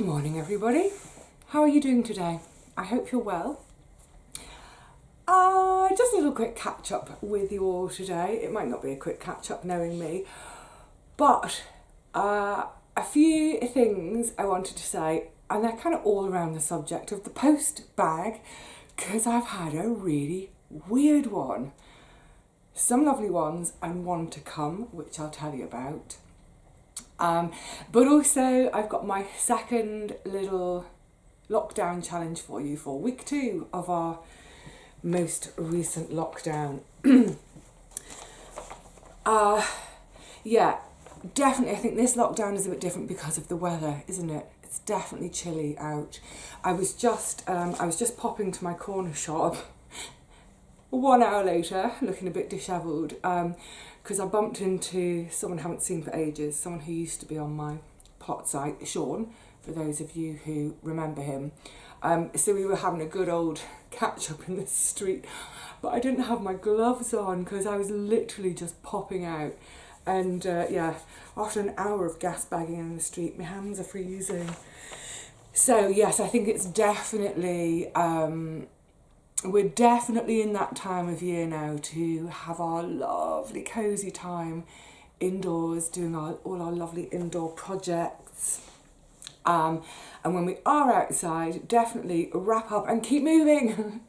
Good morning, everybody. How are you doing today? I hope you're well. Just a little quick catch up with you all today. It might not be a quick catch up knowing me, but a few things I wanted to say, and they're kind of all around the subject of the post bag, because I've had a really weird one. Some lovely ones and one to come, which I'll tell you about. But also I've got my second little lockdown challenge for you for week 2 of our most recent lockdown. Yeah, definitely I think this lockdown is a bit different because of the weather, isn't it? It's definitely chilly out. I was just popping to my corner shop 1 hour later, looking a bit dishevelled, because I bumped into someone I haven't seen for ages, someone who used to be on my plot site, Sean, for those of you who remember him. So we were having a good old catch up in the street, but I didn't have my gloves on because I was literally just popping out. And yeah, after an hour of gas bagging in the street, my hands are freezing. So yes, I think it's definitely... we're definitely in that time of year now to have our lovely cosy time indoors, doing all our lovely indoor projects. And when we are outside, definitely wrap up and keep moving.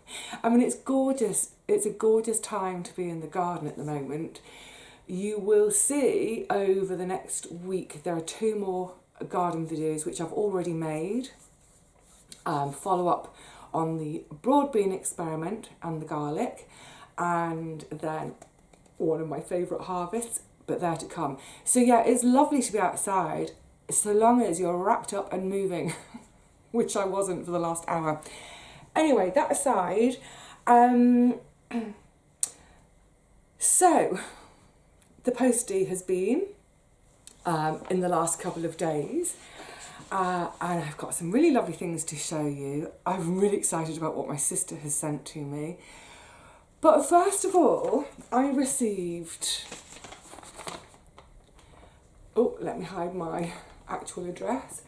I mean, it's gorgeous. It's a gorgeous time to be in the garden at the moment. You will see over the next week, there are 2 more garden videos which I've already made. Follow up on the broad bean experiment and the garlic, and then one of my favourite harvests, but they're to come. So yeah, it's lovely to be outside so long as you're wrapped up and moving, which I wasn't for the last hour. Anyway, that aside, so the postie has been in the last couple of days. And I've got some really lovely things to show you. I'm really excited about what my sister has sent to me. But first of all, I received... Oh, let me hide my actual address.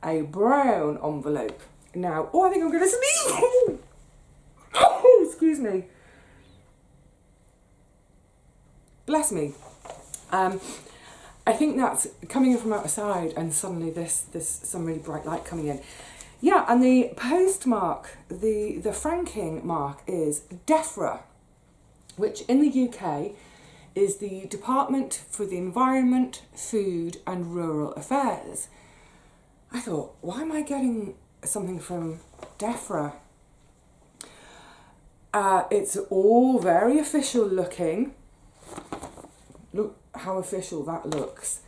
A brown envelope. Now, I think I'm going to sneeze. Oh, excuse me. Bless me. I think that's coming in from outside, and suddenly there's some really bright light coming in. Yeah, and the postmark, the franking mark is DEFRA, which in the UK is the Department for the Environment, Food and Rural Affairs. I thought, why am I getting something from DEFRA? It's all very official looking. Look how official that looks.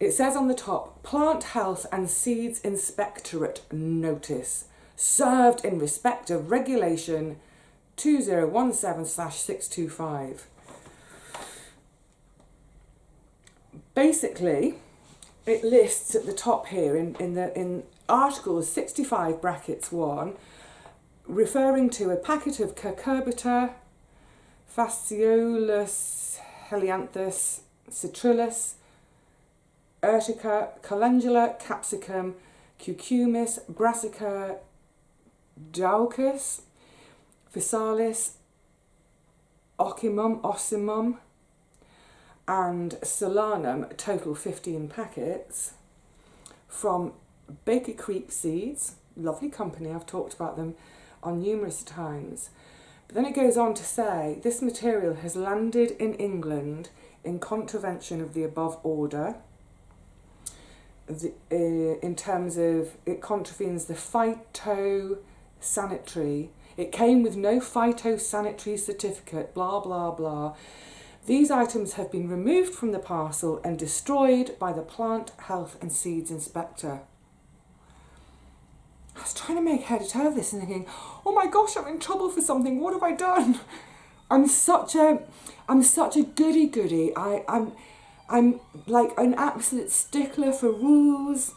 It says on the top, Plant Health and Seeds Inspectorate Notice, served in respect of Regulation 2017/625. Basically, it lists at the top here in Article 65 brackets 1, referring to a packet of cucurbita, Fasciolus helianthus, citrullus, urtica, calendula, capsicum, cucumis, brassica, daucus, physalis, ocimum, and solanum, total 15 packets, from Baker Creek Seeds, lovely company, I've talked about them on numerous times. But then it goes on to say, this material has landed in England in contravention of the above order, in terms of it contravenes the phytosanitary. It came with no phytosanitary certificate, blah, blah, blah. These items have been removed from the parcel and destroyed by the Plant Health and Seeds Inspector. I was trying to make head or tail of this and thinking, oh my gosh, I'm in trouble for something. What have I done? I'm such a goody. I'm like an absolute stickler for rules.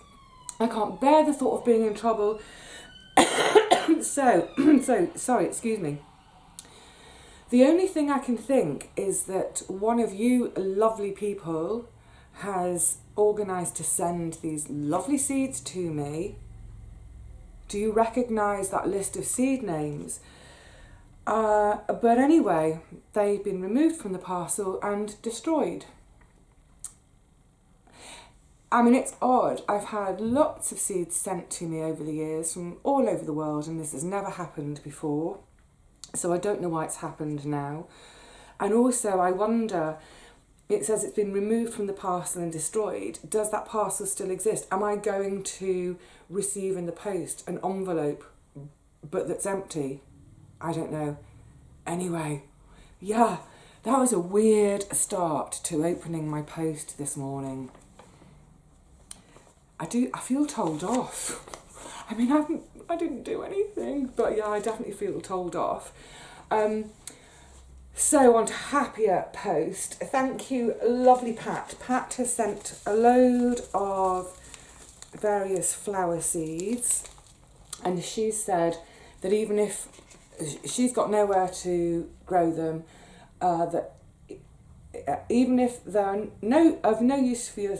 I can't bear the thought of being in trouble. So sorry, excuse me. The only thing I can think is that one of you lovely people has organised to send these lovely seeds to me Do you recognise that list of seed names? But anyway, they've been removed from the parcel and destroyed. I mean, it's odd. I've had lots of seeds sent to me over the years from all over the world, and this has never happened before. So I don't know why it's happened now. And also, I wonder, it says it's been removed from the parcel and destroyed. Does that parcel still exist? Am I going to receive in the post an envelope, but that's empty? I don't know. Anyway, yeah, that was a weird start to opening my post this morning. I feel told off. I mean, I didn't do anything, but yeah, I definitely feel told off. So on to happier post. Thank you, lovely Pat. Pat has sent a load of various flower seeds, and she said that even if she's got nowhere to grow them, that even if they're of no use for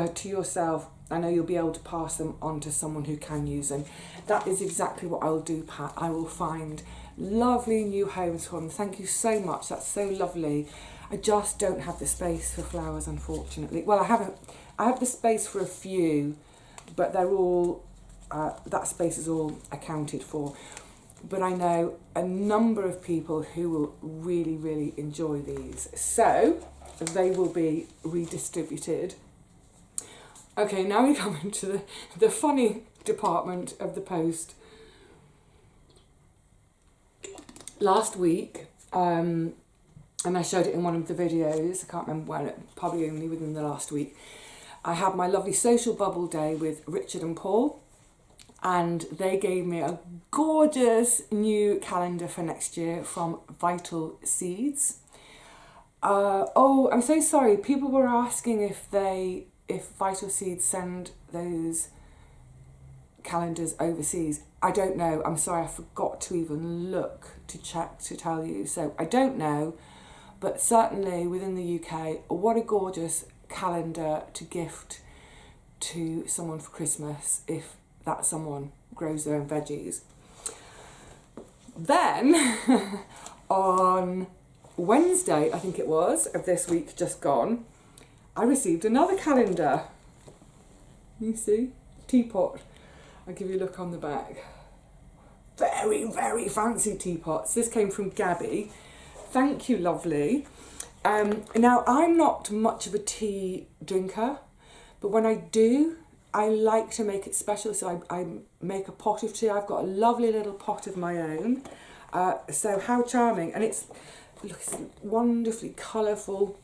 to yourself, I know you'll be able to pass them on to someone who can use them. That is exactly what I'll do, Pat. I will find lovely new homes for them. Thank you so much. That's so lovely. I just don't have the space for flowers, unfortunately. Well, I have the space for a few, but they're all that space is all accounted for. But I know a number of people who will really, really enjoy these. So they will be redistributed. Okay, now we come into the funny department of the post. Last week, and I showed it in one of the videos, I can't remember when, probably only within the last week, I had my lovely social bubble day with Richard and Paul, and they gave me a gorgeous new calendar for next year from Vital Seeds. Oh, I'm so sorry, people were asking if Vital Seeds send those calendars overseas. I don't know. I'm sorry, I forgot to even look to check to tell you. So I don't know, but certainly within the UK, what a gorgeous calendar to gift to someone for Christmas if that someone grows their own veggies. Then on Wednesday, I think it was, of this week just gone, I received another calendar. You see? Teapot. I'll give you a look on the back. Very, very fancy teapots. This came from Gabby. Thank you, lovely. Now, I'm not much of a tea drinker, but when I do, I like to make it special. So I make a pot of tea. I've got a lovely little pot of my own. So how charming. And it's wonderfully colourful.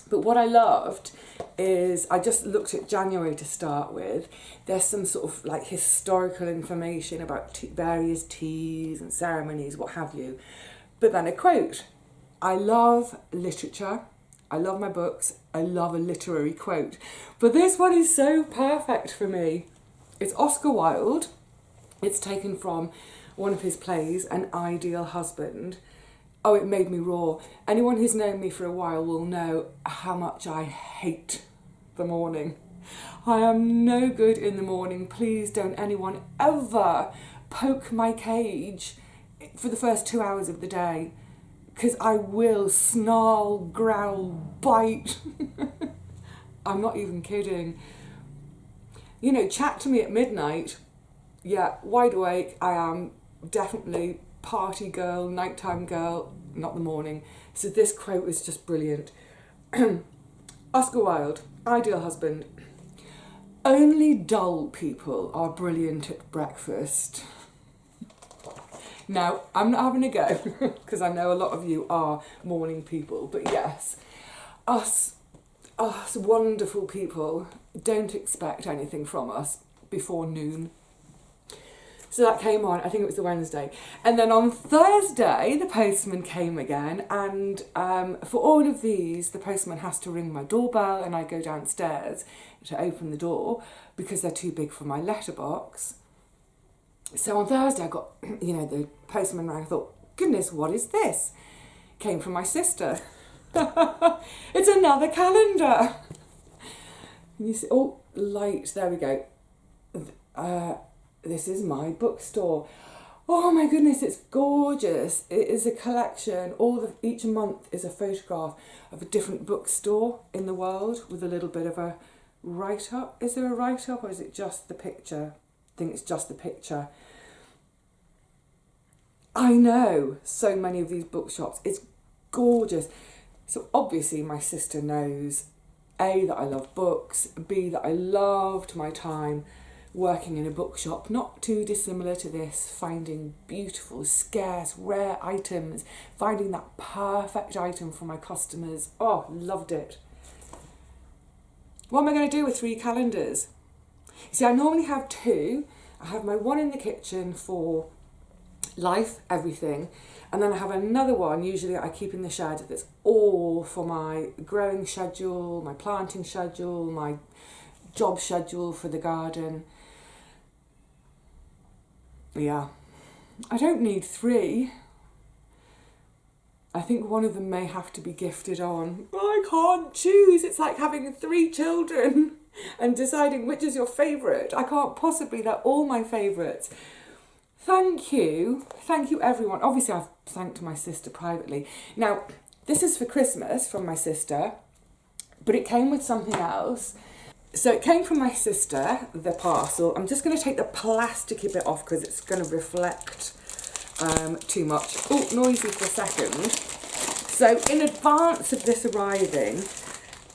But what I loved is, I just looked at January to start with. There's some sort of like historical information about various teas and ceremonies, what have you. But then a quote. I love literature. I love my books. I love a literary quote. But this one is so perfect for me. It's Oscar Wilde. It's taken from one of his plays, An Ideal Husband. Oh, it made me roar. Anyone who's known me for a while will know how much I hate the morning. I am no good in the morning. Please don't anyone ever poke my cage for the first 2 hours of the day, because I will snarl, growl, bite. I'm not even kidding. You know, chat to me at midnight. Yeah, wide awake. I am definitely party girl, nighttime girl, not the morning. So this quote is just brilliant. Oscar Wilde, Ideal Husband. Only dull people are brilliant at breakfast. Now, I'm not having a go, because I know a lot of you are morning people, but yes, us wonderful people don't expect anything from us before noon. So that came on, I think it was the Wednesday. And then on Thursday, the postman came again. And for all of these, the postman has to ring my doorbell and I go downstairs to open the door because they're too big for my letterbox. So on Thursday, I got, the postman rang. I thought, goodness, what is this? Came from my sister. It's another calendar. And you see, oh, light, there we go. this is my bookstore. Oh my goodness, it's gorgeous. It is a collection. Each month is a photograph of a different bookstore in the world with a little bit of a write-up. Is there a write-up or is it just the picture? I think it's just the picture. I know so many of these bookshops. It's gorgeous. So obviously my sister knows A, that I love books, B, that I loved my time working in a bookshop, not too dissimilar to this, finding beautiful, scarce, rare items, finding that perfect item for my customers. Oh, loved it. What am I going to do with 3 calendars? See, I normally have 2. I have my one in the kitchen for life, everything, and then I have another one, usually I keep in the shed, that's all for my growing schedule, my planting schedule, my job schedule for the garden. Yeah, I don't need 3. I think one of them may have to be gifted on. I can't choose. It's like having 3 children and deciding which is your favourite. I can't possibly. They're all my favourites. Thank you everyone. Obviously I've thanked my sister privately. Now, this is for Christmas from my sister, but it came with something else. So it came from my sister, the parcel. I'm just going to take the plasticky bit off because it's going to reflect too much. Oh, noisy for a second. So in advance of this arriving,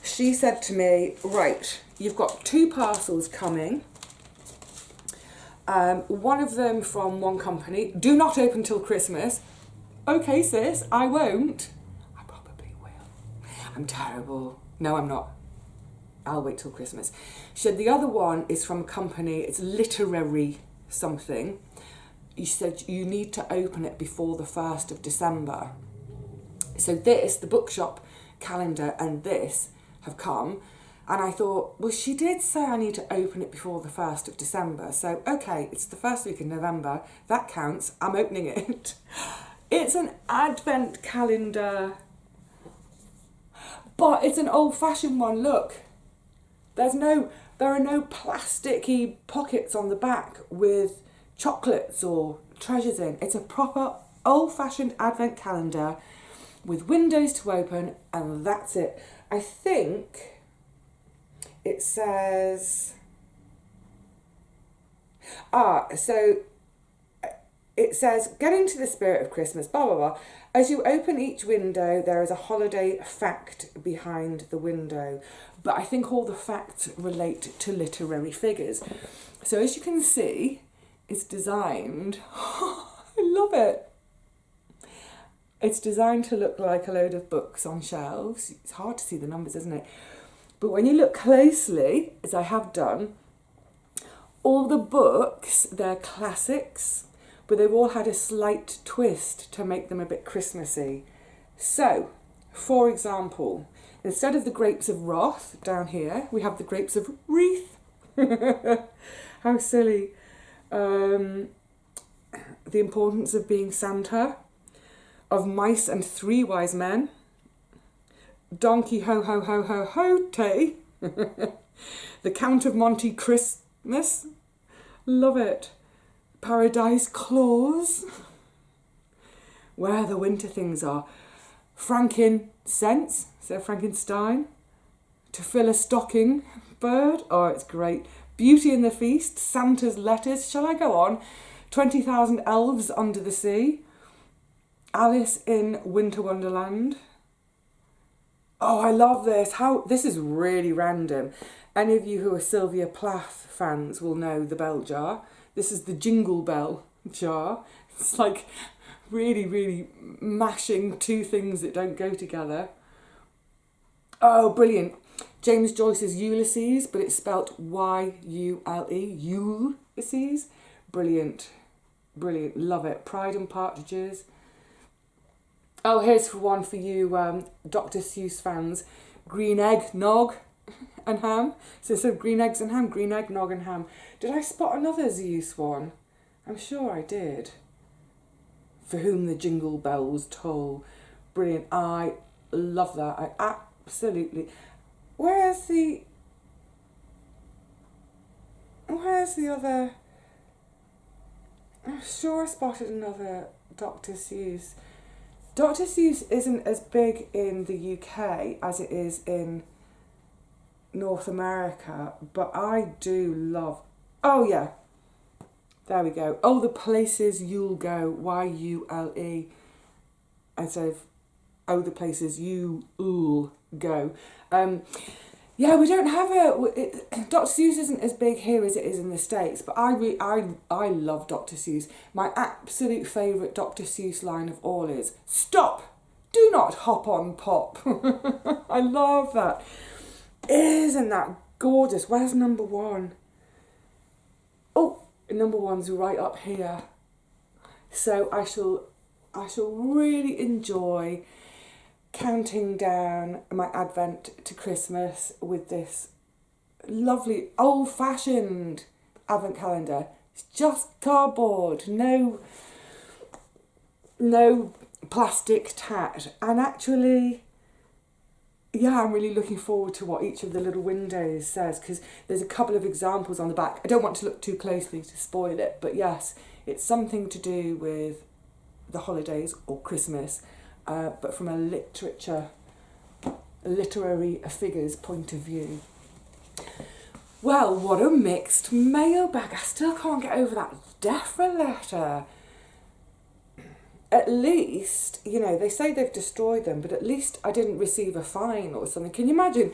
she said to me, right, you've got 2 parcels coming. One of them from one company. Do not open till Christmas. Okay, sis, I won't. I probably will. I'm terrible. No, I'm not. I'll wait till Christmas. She said the other one is from a company, it's literary something. You said you need to open it before the 1st of December. So this, the bookshop calendar, and this have come. And I thought, well, she did say I need to open it before the 1st of December. So, okay, it's the first week in November. That counts. I'm opening it. It's an advent calendar. But it's an old-fashioned one, look. There are no plasticky pockets on the back with chocolates or treasures in. It's a proper old-fashioned advent calendar with windows to open, and that's it. I think it says... It says, get into the spirit of Christmas, blah, blah, blah. As you open each window, there is a holiday fact behind the window. But I think all the facts relate to literary figures. So as you can see, it's designed, I love it. It's designed to look like a load of books on shelves. It's hard to see the numbers, isn't it? But when you look closely, as I have done, all the books, they're classics, but they've all had a slight twist to make them a bit Christmassy. So, for example, instead of the grapes of wrath down here, we have the grapes of wreath. How silly. The importance of being Santa, of mice and 3 wise men, donkey ho ho ho ho ho tay, the Count of Monte Christmas, love it, Paradise Claus, where the winter things are, frankincense, so Frankenstein, to fill a stocking bird, oh it's great, Beauty and the Feast, Santa's letters, shall I go on, 20,000 elves under the sea, Alice in Winter Wonderland. Oh, I love this. This is really random. Any of you who are Sylvia Plath fans will know the bell jar. This is the Jingle Bell jar. It's like really, really mashing 2 things that don't go together. Oh, brilliant. James Joyce's Ulysses, but it's spelt Y-U-L-E, Ulysses. Brilliant. Brilliant. Love it. Pride and Partridges. Oh, here's for one for you Dr. Seuss fans. Green egg, nog and ham. So instead of green eggs and ham, green egg, nog and ham. Did I spot another Zeus one? I'm sure I did. For whom the jingle bells toll. Brilliant. I love that. I absolutely... Where's the other... I'm sure I spotted another Dr. Seuss. Dr. Seuss isn't as big in the UK as it is in North America, but I do love... Oh yeah, there we go. Oh, the places you'll go, Y-U-L-E, instead of oh, the places you'll go. Yeah, we don't have Dr. Seuss isn't as big here as it is in the States, but I love Dr. Seuss. My absolute favourite Dr. Seuss line of all is, "Stop! Do not hop on pop." I love that. Isn't that gorgeous? Where's number one? Oh, number one's right up here. So I shall really enjoy counting down my Advent to Christmas with this lovely old-fashioned Advent calendar. It's just cardboard, no plastic tat. And actually, yeah, I'm really looking forward to what each of the little windows says, because there's a couple of examples on the back. I don't want to look too closely to spoil it, but yes, it's something to do with the holidays or Christmas, but from a literary figure's point of view. Well, what a mixed mailbag. I still can't get over that DEFRA letter. At least, you know, they say they've destroyed them, but at least I didn't receive a fine or something. Can you imagine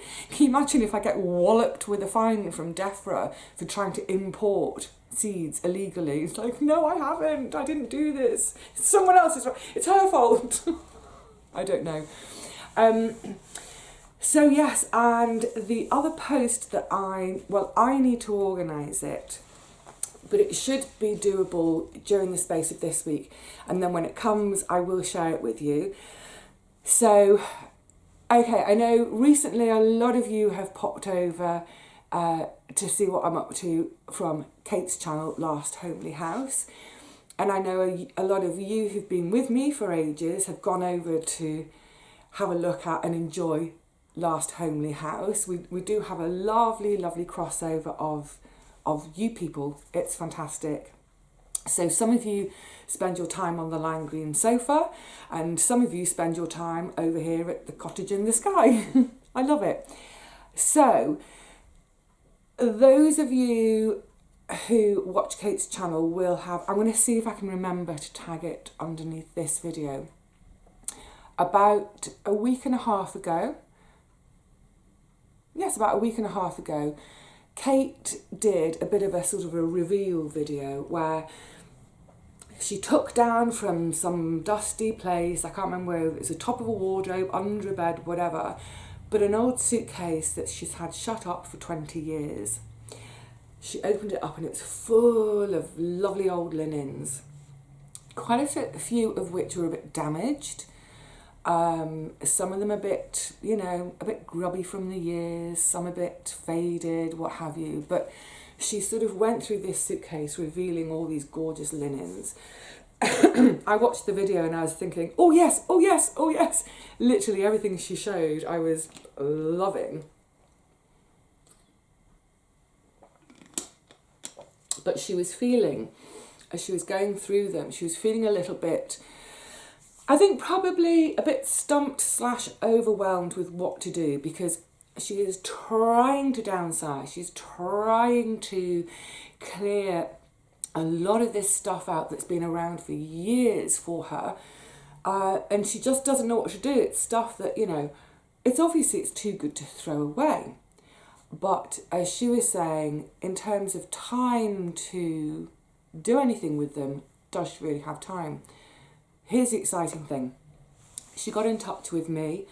if I get walloped with a fine from DEFRA for trying to import seeds illegally? It's like, no, I haven't. I didn't do this. It's someone else's fault. It's her fault. I don't know. So yes, and the other post that I need to organise it, but it should be doable during the space of this week. And then when it comes, I will share it with you. So, okay, I know recently a lot of you have popped over to see what I'm up to from Kate's channel, Last Homely House. And I know a lot of you who've been with me for ages have gone over to have a look at and enjoy Last Homely House. We do have a lovely, lovely crossover of you people. It's fantastic. So some of you spend your time on the lime green sofa, and some of you spend your time over here at the cottage in the sky. I love it. So those of you who watch Kate's channel will have, I'm going to see if I can remember to tag it underneath this video. About a week and a half ago, Kate did a bit of a sort of a reveal video where she took down from some dusty place, I can't remember where, it was the top of a wardrobe, under a bed, whatever, but an old suitcase that she's had shut up for 20 years. She opened it up and it's full of lovely old linens, quite a few of which were a bit damaged. Some of them a bit, you know, a bit grubby from the years, some a bit faded, what have you. But she sort of went through this suitcase revealing all these gorgeous linens. I watched the video and I was thinking, oh yes, oh yes, oh yes. Literally everything she showed I was loving. But she was feeling, as she was going through them, she was feeling a little bit, I think probably a bit stumped / overwhelmed with what to do, because she is trying to downsize. She's trying to clear a lot of this stuff out that's been around for years for her. And she just doesn't know what to do. It's stuff that, you know, it's too good to throw away. But as she was saying, in terms of time to do anything with them, does she really have time? Here's the exciting thing. She got in touch with me,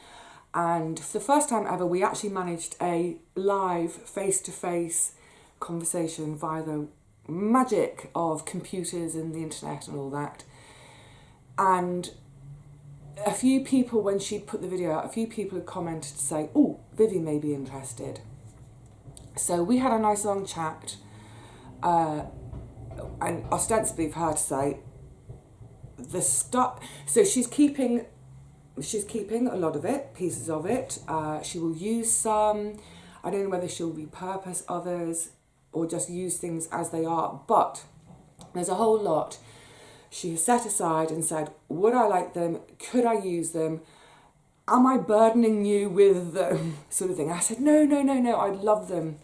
and for the first time ever, we actually managed a live face-to-face conversation via the magic of computers and the internet and all that. And a few people, when she put the video out, a few people had commented to say, oh, Vivi may be interested. So we had a nice long chat, and ostensibly for her to say, the stuff, so she's keeping a lot of it, pieces of it. She will use some, I don't know whether she'll repurpose others or just use things as they are, but There's a whole lot she has set aside and said, would I like them? Could I use them? Am I burdening you with them? Sort of thing. I said, no, I'd love them.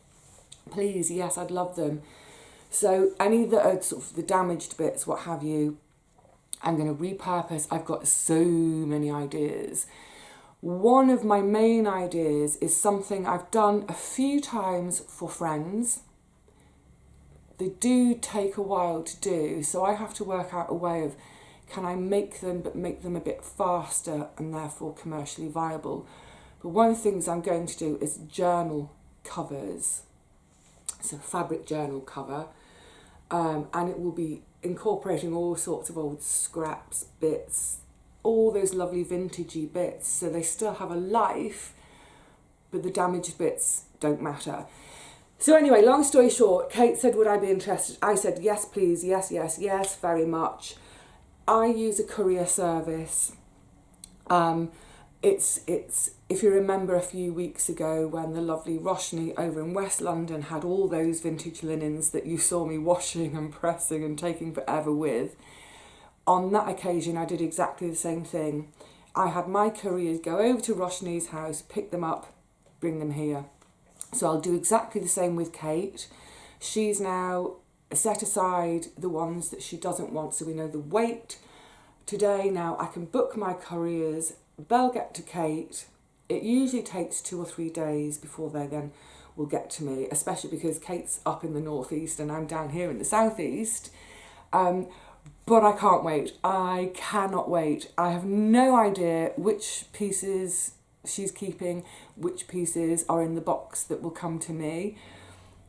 Please, yes, I'd love them. So any that are sort of the damaged bits, what have you, I'm going to repurpose. I've got so many ideas. One of my main ideas is something I've done a few times for friends. They do take a while to do, so I have to work out a way of, can I make them, but make them a bit faster and therefore commercially viable. But one of the things I'm going to do is journal covers. So fabric journal cover, and it will be incorporating all sorts of old scraps, bits, all those lovely vintagey bits, so they still have a life, but the damaged bits don't matter. So anyway, long story short, Kate said, would I be interested? I said, yes, please, yes, very much. I use a courier service. It's if you remember a few weeks ago when the lovely Roshni over in West London had all those vintage linens that you saw me washing and pressing and taking forever with. On that occasion, I did exactly the same thing. I had my couriers go over to Roshni's house, pick them up, bring them here. So I'll do exactly the same with Kate. She's now set aside the ones that she doesn't want, so we know the weight. Today now I can book my couriers, they'll get to Kate. It usually takes 2 or 3 days before they then will get to me, especially because Kate's up in the northeast and I'm down here in the southeast. But I can't wait. I cannot wait. I have no idea which pieces she's keeping, which pieces are in the box that will come to me.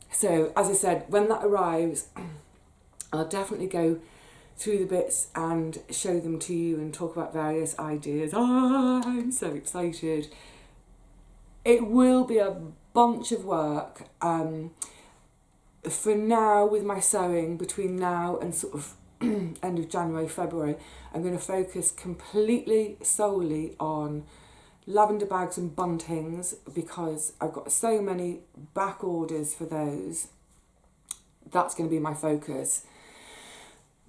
So as I said, when that arrives, I'll definitely go through the bits and show them to you and talk about various ideas. Oh, I'm so excited. It will be a bunch of work. For now, with my sewing, between now and sort of end of January, February, I'm going to focus completely solely on lavender bags and buntings because I've got so many back orders for those. That's going to be my focus.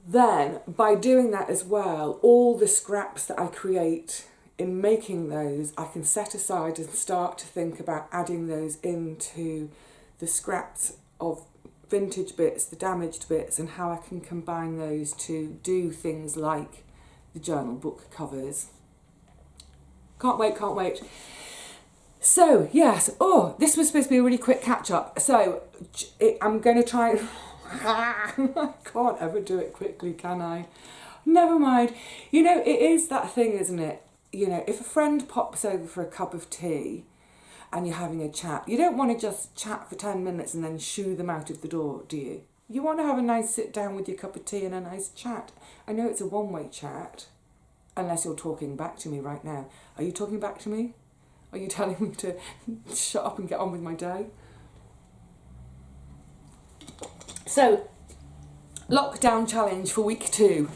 Then, by doing that as well, all the scraps that I create in making those, I can set aside and start to think about adding those into the scraps of vintage bits, the damaged bits, and how I can combine those to do things like the journal book covers. Can't wait. So, yes, this was supposed to be a really quick catch-up. So, I'm going to try... I can't ever do it quickly, can I? Never mind. You know, it is that thing, isn't it? You know, if a friend pops over for a cup of tea and you're having a chat, you don't want to just chat for 10 minutes and then shoo them out of the door, do you? You want to have a nice sit down with your cup of tea and a nice chat. I know it's a one-way chat, unless you're talking back to me right now. Are you talking back to me? Are you telling me to shut up and get on with my day? So, lockdown challenge for week 2.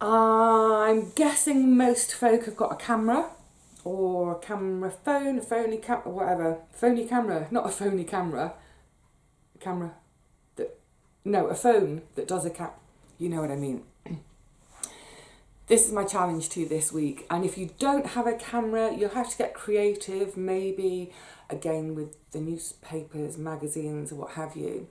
I'm guessing most folk have got a camera or a camera phone, a phony camera, whatever. Phony camera, not a phony camera. A phone that does a you know what I mean. This is my challenge to you this week. And if you don't have a camera, you'll have to get creative, maybe again with the newspapers, magazines, or what have you.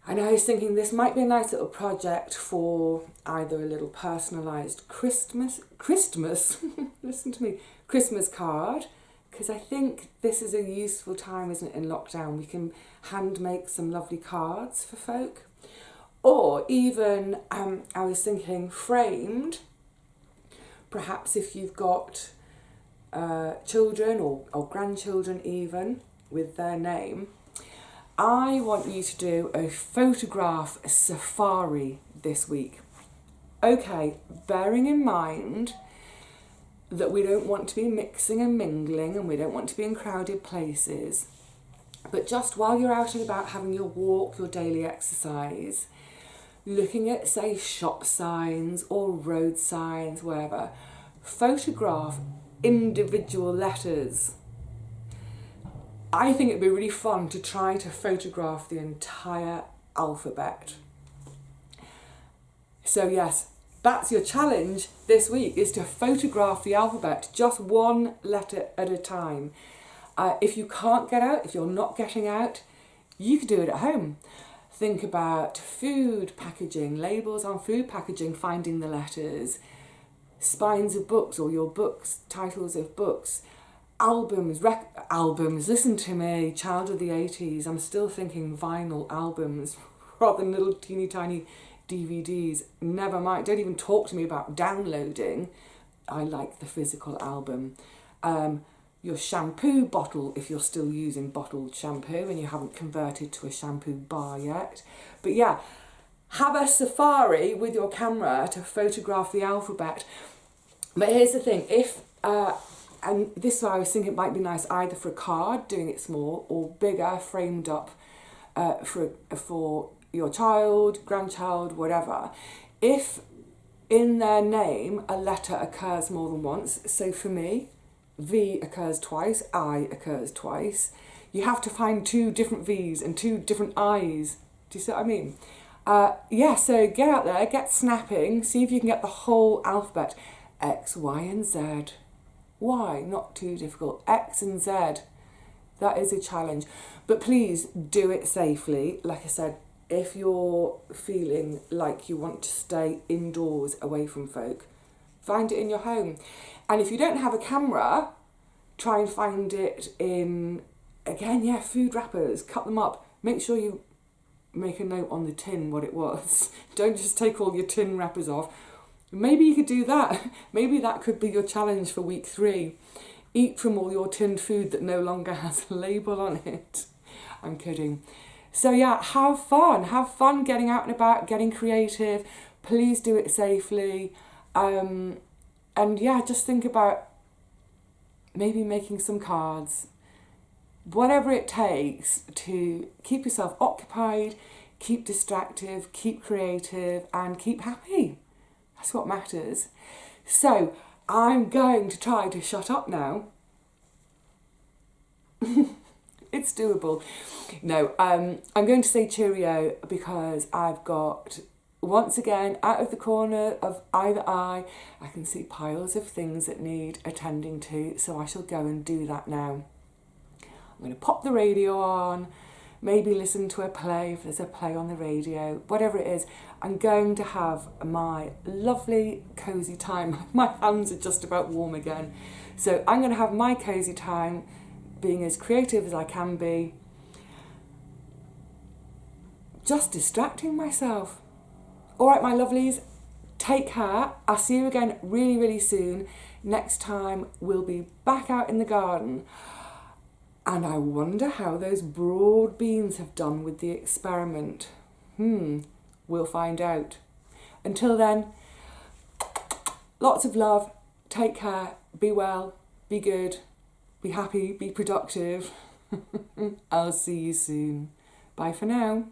And I was thinking this might be a nice little project for either a little personalised Christmas, listen to me, Christmas card, because I think this is a useful time, isn't it, in lockdown. We can hand make some lovely cards for folk. Or even, I was thinking framed, perhaps if you've got children or grandchildren even with their name, I want you to do a photograph safari this week. Okay, bearing in mind that we don't want to be mixing and mingling and we don't want to be in crowded places, but just while you're out and about having your walk, your daily exercise, looking at, say, shop signs or road signs, wherever, photograph individual letters. I think it'd be really fun to try to photograph the entire alphabet. So yes, that's your challenge this week, is to photograph the alphabet, just one letter at a time. If you can't get out, if you're not getting out, you could do it at home. Think about food packaging, labels on food packaging, finding the letters, spines of books or your books, titles of books, albums, listen to me, child of the 80s, I'm still thinking vinyl albums rather than little teeny tiny DVDs. Never mind, don't even talk to me about downloading. I like the physical album. Your shampoo bottle, if you're still using bottled shampoo and you haven't converted to a shampoo bar yet. But yeah, have a safari with your camera to photograph the alphabet. But here's the thing, and this is why I was thinking it might be nice either for a card, doing it small, or bigger, framed up for your child, grandchild, whatever. If in their name a letter occurs more than once, so for me, V occurs twice, I occurs twice, you have to find 2 different V's and 2 different I's. Do you see what I mean? Yeah, so get out there, get snapping, see if you can get the whole alphabet. X, Y and Z. Y, not too difficult. X and Z. That is a challenge. But please do it safely. Like I said, if you're feeling like you want to stay indoors away from folk, find it in your home. And if you don't have a camera, try and find it in, again, yeah, food wrappers. Cut them up. Make sure you make a note on the tin what it was. Don't just take all your tin wrappers off. Maybe you could do that. Maybe that could be your challenge for week 3. Eat from all your tinned food that no longer has a label on it. I'm kidding. So yeah, have fun getting out and about, getting creative. Please do it safely. And yeah, just think about maybe making some cards. Whatever it takes to keep yourself occupied, keep distracted, keep creative, and keep happy. That's what matters. So I'm going to try to shut up now. It's doable. No, I'm going to say cheerio because I've got, once again, out of the corner of either eye, I can see piles of things that need attending to, so I shall go and do that now. I'm going to pop the radio on, maybe listen to a play if there's a play on the radio, whatever it is. I'm going to have my lovely cosy time. My hands are just about warm again. So I'm going to have my cosy time, being as creative as I can be, just distracting myself. All right, my lovelies, take care. I'll see you again really, really soon. Next time we'll be back out in the garden. And I wonder how those broad beans have done with the experiment. We'll find out. Until then, lots of love, take care, be well, be good, be happy, be productive. I'll see you soon. Bye for now.